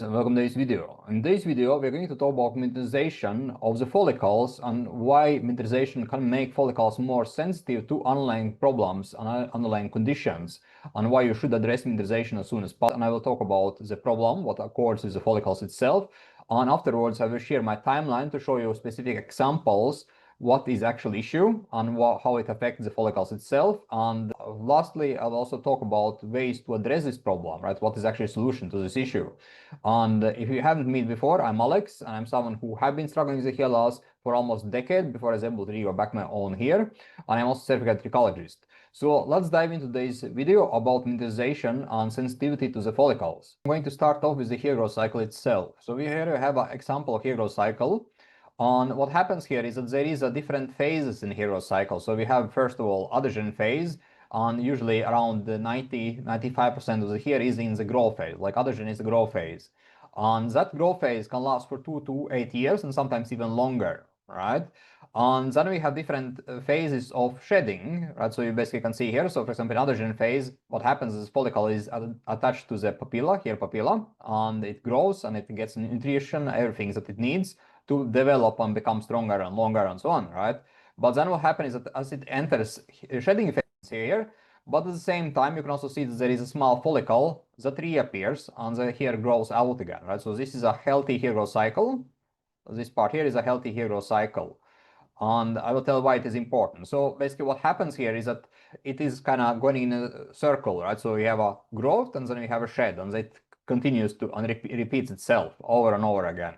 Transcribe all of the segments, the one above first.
And welcome to this video. In this video, we're going to talk about miniaturization of the follicles and why miniaturization can make follicles more sensitive to underlying problems and underlying conditions, and why you should address miniaturization as soon as possible. And I will talk about the problem, what occurs with the follicles itself, and afterwards I will share my timeline to show you specific examples what is actually issue and how it affects the follicles itself. And lastly, I'll also talk about ways to address this problem, right? What is actually a solution to this issue. And if you haven't met me before, I'm Alex, and I'm someone who have been struggling with the hair loss for almost a decade before I was able to regrow back my own hair. And I'm also a certified trichologist. So let's dive into today's video about miniaturization and sensitivity to the follicles. I'm going to start off with the hair growth cycle itself. So here we have an example of hair growth cycle. And what happens here is that there is a different phases in hair growth cycle. So we have, first of all, adhesion phase, and usually around 90–95% of the hair is in the growth phase, like adhesion is the growth phase. And that growth phase can last for 2 to 8 years and sometimes even longer, right? And then we have different phases of shedding, right? So you basically can see here. So for example, in adhesion phase, what happens is follicle is attached to the papilla, hair papilla, and it grows and it gets nutrition, everything that it needs to develop and become stronger and longer and so on, right? But then what happens is that as it enters shedding phase here, but at the same time, you can also see that there is a small follicle that reappears and the hair grows out again, right? So this is a healthy hair growth cycle. This part here is a healthy hair growth cycle. And I will tell why it is important. So basically what happens here is that it is kind of going in a circle, right? So we have a growth and then we have a shed, and it continues to and repeats itself over and over again.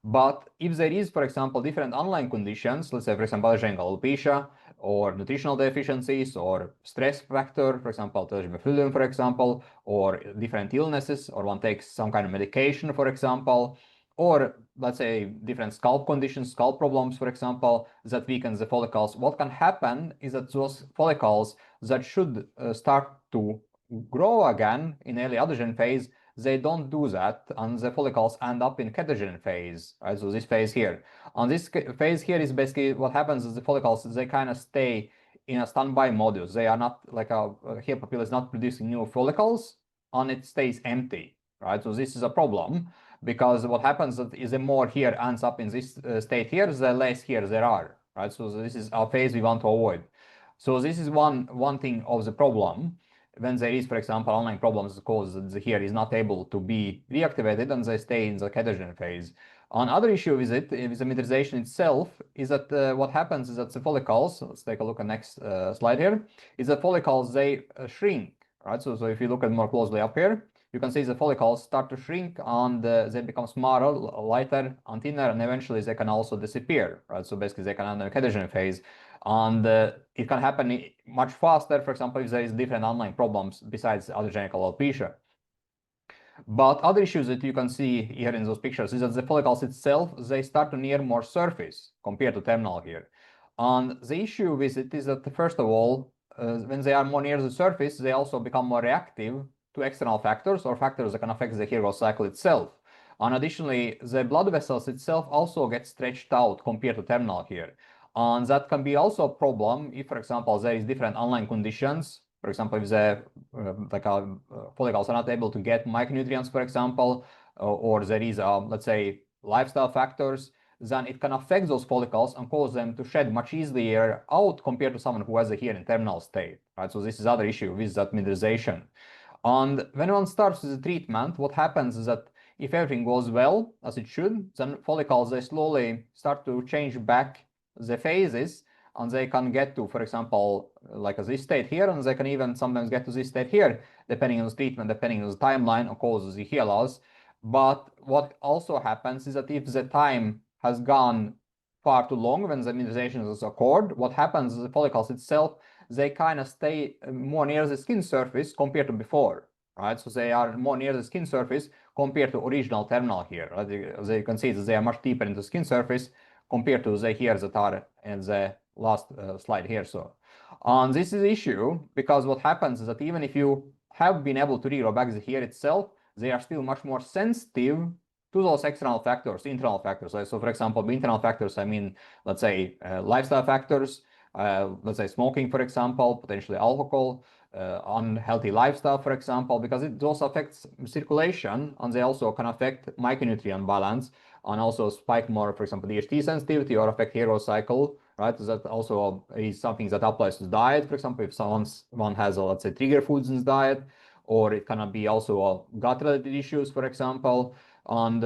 But if there is, for example, different underlying conditions, let's say, for example, alopecia or nutritional deficiencies or stress factor, for example, fluid, for example, or different illnesses, or one takes some kind of medication, for example, or let's say different scalp conditions, scalp problems, for example, that weakens the follicles, what can happen is that those follicles that should start to grow again in early adhesion phase, they don't do that, and the follicles end up in catagen phase, right? So this phase here. And this phase here is basically what happens is the follicles, they kind of stay in a standby modus. They are not like a hair papilla is not producing new follicles, and it stays empty, right? So this is a problem, because what happens is the more hair ends up in this state here, the less hair there are, right? So this is a phase we want to avoid. So this is one thing of the problem. When there is, for example, underlying problems cause the hair is not able to be reactivated and they stay in the catagen phase. Another issue with it, with the miniaturization itself, is that what happens is that the follicles, let's take a look at next slide here, is that follicles, they shrink, right? So if you look at more closely up here, you can see the follicles start to shrink and they become smaller, lighter, and thinner, and eventually they can also disappear, right? So basically they can enter the catagen phase. And it can happen much faster, for example, if there is different underlying problems besides allergenic alopecia. But other issues that you can see here in those pictures is that the follicles itself, they start to near more surface compared to terminal here. And the issue with it is that, first of all, when they are more near the surface, they also become more reactive to external factors or factors that can affect the hair growth cycle itself. And additionally, the blood vessels itself also get stretched out compared to terminal here. And that can be also a problem if, for example, there is different underlying conditions. For example, if the follicles are not able to get micronutrients, for example, or there is, let's say, lifestyle factors, then it can affect those follicles and cause them to shed much easier out compared to someone who has a hair in terminal state, right? So this is other issue with that miniaturization. And when one starts with the treatment, what happens is that if everything goes well, as it should, then follicles, they slowly start to change back the phases, and they can get to, for example, like this state here, and they can even sometimes get to this state here, depending on the treatment, depending on the timeline, of course, the hair loss. But what also happens is that if the time has gone far too long when the miniaturization has occurred, what happens is the follicles itself, they kind of stay more near the skin surface compared to before, right? So they are more near the skin surface compared to original terminal here. As you can see that they are much deeper into the skin surface compared to the hairs that are in the last slide here. So, and this is the issue, because what happens is that even if you have been able to regrow back the hair itself, they are still much more sensitive to those external factors, internal factors. So for example, by internal factors, I mean, let's say lifestyle factors, let's say smoking, for example, potentially alcohol, unhealthy lifestyle, for example, because it also affects circulation, and they also can affect micronutrient balance, and also spike more, for example, DHT sensitivity, or affect hair growth cycle, right? That also is something that applies to diet. For example, if one has, let's say, trigger foods in his diet, or it can be also gut-related issues, for example, and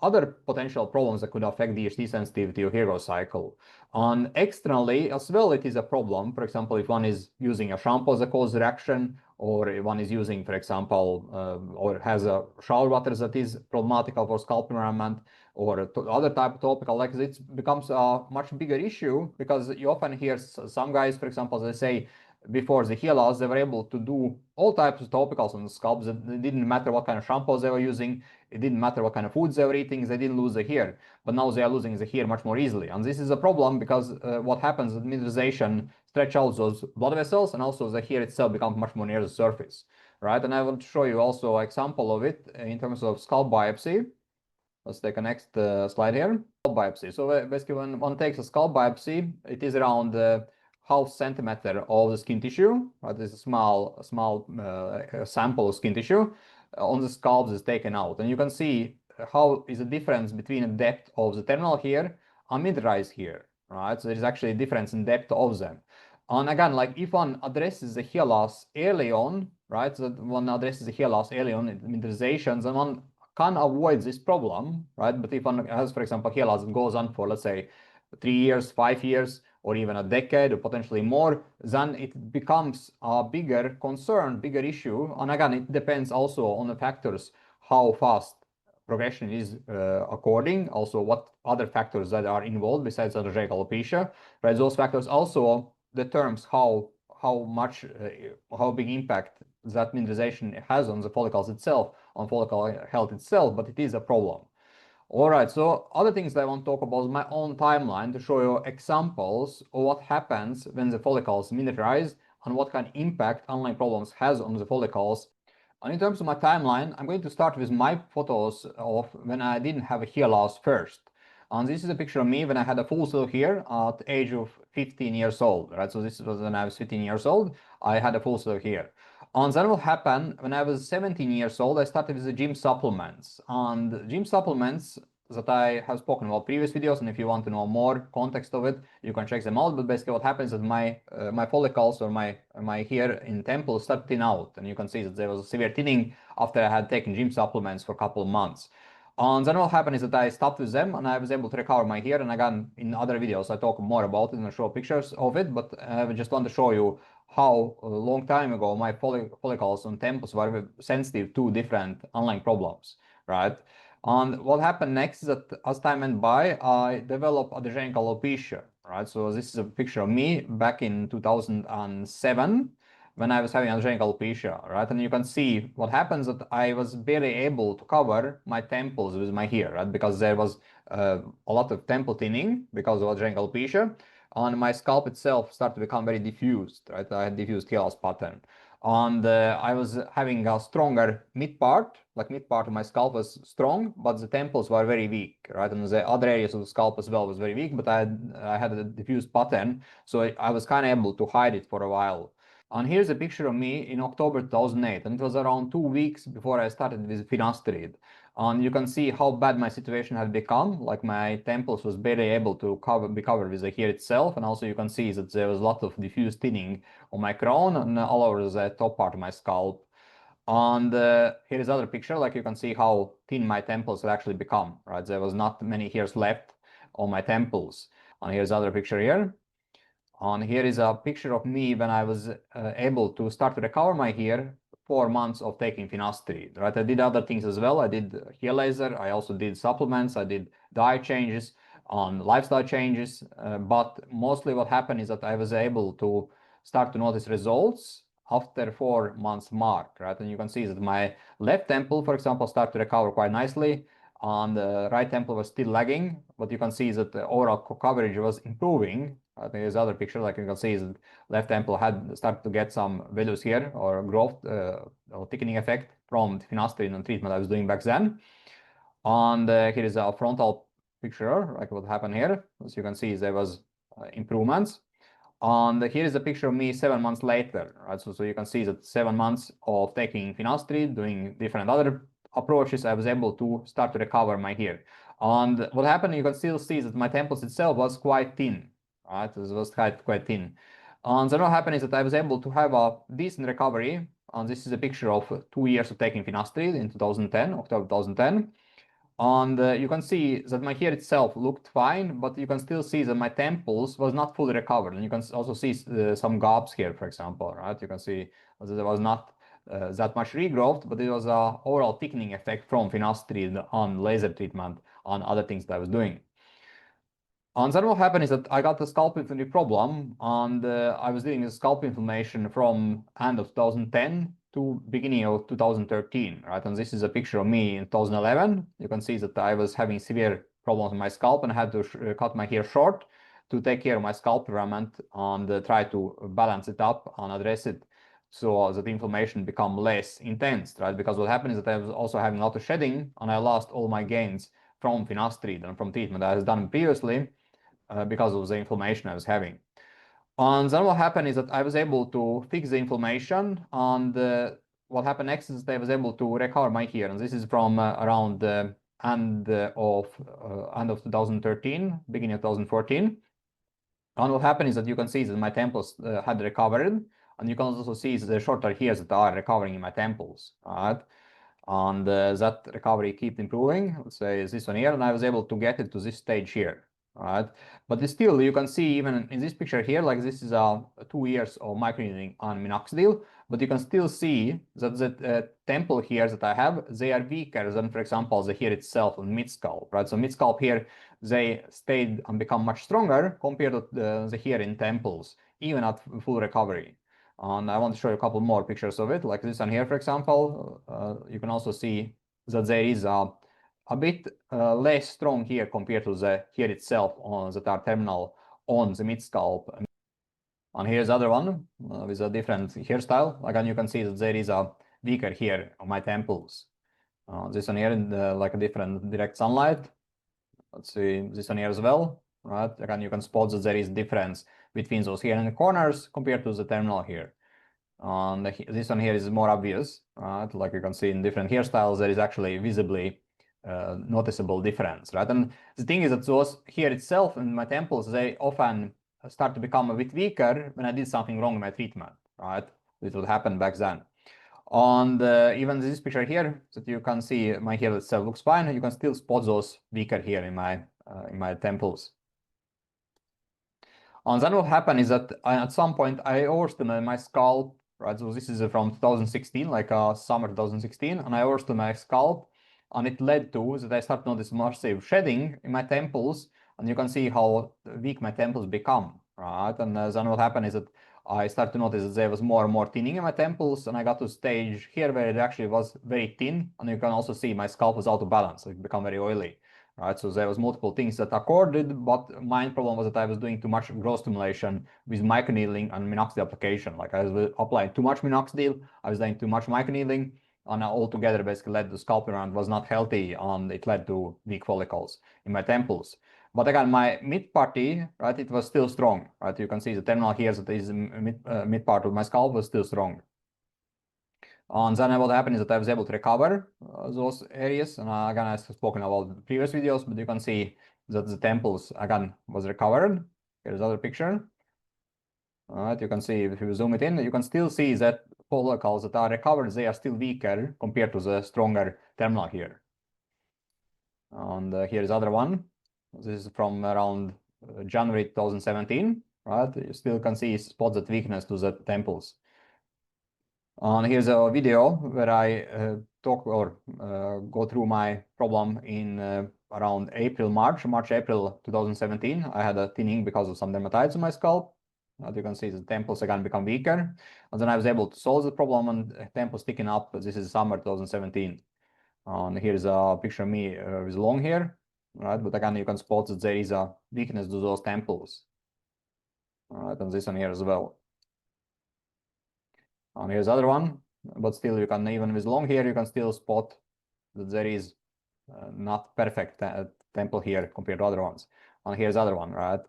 other potential problems that could affect DHT sensitivity or hair growth cycle. And externally as well, it is a problem. For example, if one is using a shampoo that causes reaction, or one is using, for example, or has a shower water that is problematical for scalp environment, or other type of topical, like it becomes a much bigger issue, because you often hear some guys, for example, they say before the hair loss, they were able to do all types of topicals on the scalp. It didn't matter what kind of shampoos they were using. It didn't matter what kind of foods they were eating. They didn't lose the hair. But now they are losing the hair much more easily. And this is a problem, because what happens is mineralization stretch out those blood vessels, and also the hair itself becomes much more near the surface, right? And I want to show you also an example of it in terms of scalp biopsy. Let's take a next slide here. Scalp biopsy. So basically, when one takes a scalp biopsy, it is around half centimeter of the skin tissue, right? This is a small sample of skin tissue on the scalp is taken out, and you can see how is the difference between the depth of the terminal hair and mid-rise hair, right? So there is actually a difference in depth of them. And again, like if one addresses the hair loss early on, right? So one addresses the hair loss early on in mineralizations, and one can avoid this problem, right? But if one has, for example, hair loss that goes on for, let's say, 3 years, 5 years, or even a decade, or potentially more, then it becomes a bigger concern, bigger issue. And again, it depends also on the factors, how fast progression is according, also what other factors that are involved besides androgenic alopecia, right? Those factors also determines how big impact that mineralization has on the follicles itself, on follicle health itself, but it is a problem. All right, so other things that I want to talk about is my own timeline to show you examples of what happens when the follicles miniaturize and what kind of impact underlying problems has on the follicles. And in terms of my timeline, I'm going to start with my photos of when I didn't have a hair loss first. And this is a picture of me when I had a full silk hair at the age of 15 years old, right? So this was when I was 15 years old, I had a full silk hair. And then what happened when I was 17 years old, I started with the gym supplements. And gym supplements that I have spoken about previous videos, and if you want to know more context of it, you can check them out. But basically what happens is my follicles, or my hair in temples, start thin out. And you can see that there was a severe thinning after I had taken gym supplements for a couple of months. And then what happened is that I stopped with them, and I was able to recover my hair. And again, in other videos, I talk more about it and I show pictures of it. But I just want to show you how a long time ago my follicles and temples were sensitive to different underlying problems, right? And what happened next is that as time went by, I developed androgenic alopecia, right? So this is a picture of me back in 2007 when I was having androgenic alopecia, right? And you can see what happens that I was barely able to cover my temples with my hair, right? Because there was a lot of temple thinning because of androgenic alopecia. And my scalp itself started to become very diffused, right? I had diffused hair loss pattern. And I was having a stronger mid part, like mid part of my scalp was strong, but the temples were very weak, right? And the other areas of the scalp as well was very weak, but I had a diffused pattern, so I was kind of able to hide it for a while. And here's a picture of me in October 2008, and it was around 2 weeks before I started with finasteride. And you can see how bad my situation had become, like my temples was barely able to be covered with the hair itself, and also you can see that there was a lot of diffuse thinning on my crown and all over the top part of my scalp. And here is another picture, like you can see how thin my temples had actually become, right? There was not many hairs left on my temples. And here's another picture here. And here is a picture of me when I was able to start to recover my hair 4 months of taking finasteride, right? I did other things as well. I did hair laser. I also did supplements. I did diet changes, on lifestyle changes. But mostly what happened is that I was able to start to notice results after 4 months mark, right? And you can see that my left temple, for example, started to recover quite nicely. And the right temple was still lagging, but you can see that the overall coverage was improving. I think there's other picture, like you can see the left temple had started to get some vellus here, or growth or thickening effect from the finasteride and treatment I was doing back then. And here is a frontal picture, like what happened here. As you can see, there was improvements. And here is a picture of me 7 months later, right? So you can see that 7 months of taking finasteride, doing different other approaches, I was able to start to recover my hair. And what happened, you can still see that my temples itself was quite thin, right? It was quite thin. And then what happened is that I was able to have a decent recovery. And this is a picture of 2 years of taking finasteride in 2010, October 2010. And you can see that my hair itself looked fine, but you can still see that my temples was not fully recovered. And you can also see some gaps here, for example, right? You can see that there was not that much regrowth, but it was a overall thickening effect from finasteride on laser treatment on other things that I was doing. And then what happened is that I got a scalp inflammation problem, and I was dealing with scalp inflammation from end of 2010 to beginning of 2013, right? And this is a picture of me in 2011. You can see that I was having severe problems with my scalp and I had to cut my hair short to take care of my scalp environment and try to balance it up and address it so that the inflammation become less intense, right? Because what happened is that I was also having a lot of shedding and I lost all my gains from finasteride and from treatment I was done previously. Because of the inflammation I was having. And then what happened is that I was able to fix the inflammation, and what happened next is that I was able to recover my hair, and this is from around the end of 2013, beginning of 2014. And what happened is that you can see that my temples had recovered, and you can also see the shorter hairs that are recovering in my temples, right? And that recovery kept improving. Let's say this one here, and I was able to get it to this stage here. Right, but still you can see even in this picture here, like this is 2 years of microneedling on minoxidil, but you can still see that the temple hairs that I have, they are weaker than, for example, the hair itself on mid scalp, right? So mid scalp here, they stayed and become much stronger compared to the hair in temples, even at full recovery. And I want to show you a couple more pictures of it, like this one here, for example. You can also see that there is a bit less strong here compared to the hair itself on the terminal on the mid scalp. And here's other one with a different hairstyle. Again, you can see that there is a weaker hair on my temples. This one here in like a different direct sunlight. Let's see this one here as well. Right. Again, you can spot that there is difference between those here in the corners compared to the terminal here. And this one here is more obvious, right? Like you can see in different hairstyles, there is actually visibly noticeable difference, right? And the thing is that those hair itself in my temples, they often start to become a bit weaker when I did something wrong in my treatment, right? This would happen back then. And even this picture here, that you can see my hair itself looks fine. You can still spot those weaker hair in my temples. And then what happened is that at some point I overestimated my scalp, right? So this is from 2016, like summer 2016, and I overestimated my scalp, and it led to that I started noticing massive shedding in my temples, and you can see how weak my temples become, right? And then what happened is that I started to notice that there was more and more thinning in my temples, and I got to a stage here where it actually was very thin, and you can also see my scalp was out of balance, so it became very oily. Right, so there was multiple things that accorded, but my problem was that I was doing too much growth stimulation with microneedling and minoxidil application. Like I was applying too much minoxidil, I was doing too much microneedling, and altogether basically led to scalp around was not healthy, and it led to weak follicles in my temples. But again, my mid party, right, it was still strong. Right, you can see the terminal here that is mid part of my scalp was still strong. And then what happened is that I was able to recover those areas. And again, I've spoken about previous videos, but you can see that the temples again was recovered. Here's another picture. All right, you can see if you zoom it in, you can still see that follicles that are recovered, they are still weaker compared to the stronger terminal here. And here's other one. This is from around January 2017, right? You still can see spots of weakness to the temples. And here's a video where I talk or go through my problem in around March-April 2017. I had a thinning because of some dermatitis on my scalp. As you can see, the temples again become weaker. And then I was able to solve the problem and temples sticking up. This is summer 2017. And here's a picture of me with long hair, right? But again, you can spot that there is a weakness to those temples. All right, and this one here as well. And here's other one, but still you can, even with long hair, you can still spot that there is not perfect temple here compared to other ones. And here's other one, right?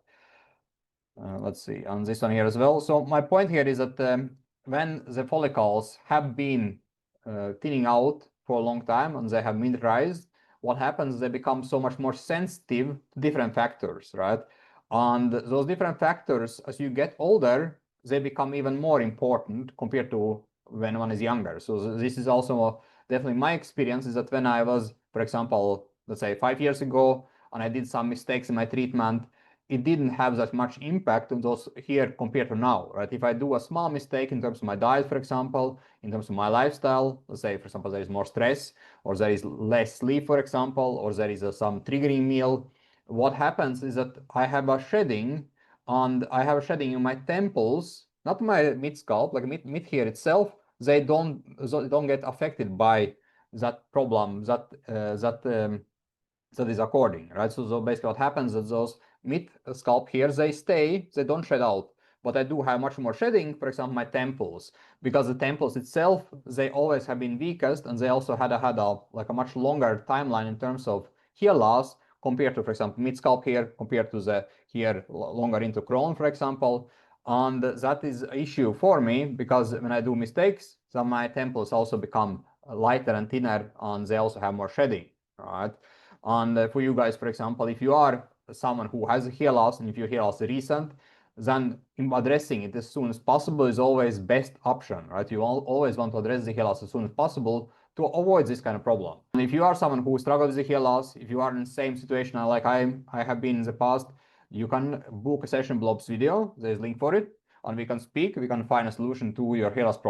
let's see, on this one here as well. So my point here is that when the follicles have been thinning out for a long time and they have miniaturized, what happens is they become so much more sensitive to different factors, right? And those different factors, as you get older, they become even more important compared to when one is younger. So this is also definitely my experience, is that when I was, for example, let's say 5 years ago, and I did some mistakes in my treatment, it didn't have that much impact on those here compared to now, right? If I do a small mistake in terms of my diet, for example, in terms of my lifestyle, let's say, for example, there is more stress, or there is less sleep, for example, or there is some triggering meal, what happens is that I have a shedding, and I have a shedding in my temples, not my mid scalp, like mid here itself. They don't get affected by that problem that is according, right? So basically what happens is those mid scalp here, they stay, they don't shed out. But I do have much more shedding, for example, my temples, because the temples itself, they always have been weakest, and they also had a much longer timeline in terms of hair loss compared to, for example, mid scalp here, compared to the here longer into crown, for example. And that is an issue for me, because when I do mistakes, some of my temples also become lighter and thinner, and they also have more shedding, right? And for you guys, for example, if you are someone who has a hair loss, and if your hair loss is recent, then addressing it as soon as possible is always best option, right? You always want to address the hair loss as soon as possible to avoid this kind of problem. And if you are someone who struggles with the hair loss, if you are in the same situation like I have been in the past, you can book a session below this video. There's a link for it, and we can speak. We can find a solution to your hair loss problem.